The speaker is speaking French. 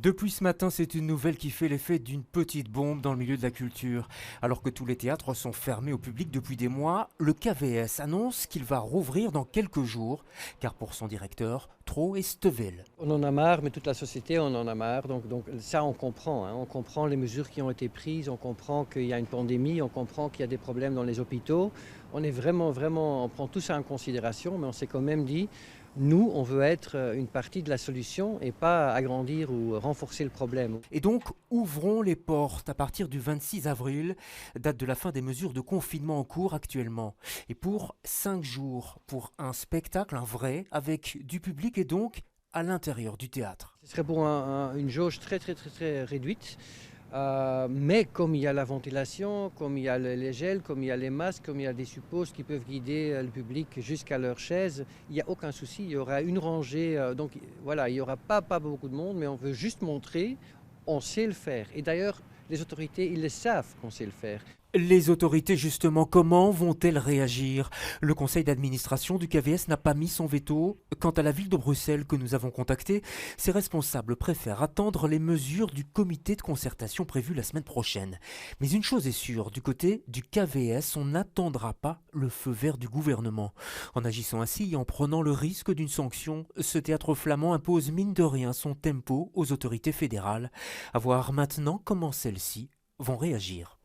Depuis ce matin, c'est une nouvelle qui fait l'effet d'une petite bombe dans le milieu de la culture. Alors que tous les théâtres sont fermés au public depuis des mois, le KVS annonce qu'il va rouvrir dans quelques jours, car pour son directeur, trop est Steville. On en a marre, mais toute la société en a marre. Donc ça, on comprend. On comprend les mesures qui ont été prises, on comprend qu'il y a une pandémie, on comprend qu'il y a des problèmes dans les hôpitaux. On est vraiment, on prend tout ça en considération, mais on s'est quand même dit, nous, on veut être une partie de la solution et pas agrandir ou renforcer le problème. Et donc, ouvrons les portes à partir du 26 avril, date de la fin des mesures de confinement en cours actuellement. Et pour 5 jours, pour un spectacle, un vrai, avec du public et donc à l'intérieur du théâtre. Ce serait pour une jauge très réduite. Mais comme il y a la ventilation, comme il y a les gels, comme il y a les masques, comme il y a des supposes qui peuvent guider le public jusqu'à leur chaise, il n'y a aucun souci. Il y aura une rangée, donc voilà, il n'y aura pas beaucoup de monde, mais on veut juste montrer, on sait le faire. Et d'ailleurs, les autorités, ils le savent qu'on sait le faire. Les autorités, justement, comment vont-elles réagir? Le conseil d'administration du KVS n'a pas mis son veto. Quant à la ville de Bruxelles que nous avons contactée, ses responsables préfèrent attendre les mesures du comité de concertation prévu la semaine prochaine. Mais une chose est sûre, du côté du KVS, on n'attendra pas le feu vert du gouvernement. En agissant ainsi et en prenant le risque d'une sanction, ce théâtre flamand impose mine de rien son tempo aux autorités fédérales. À voir maintenant comment celles-ci vont réagir.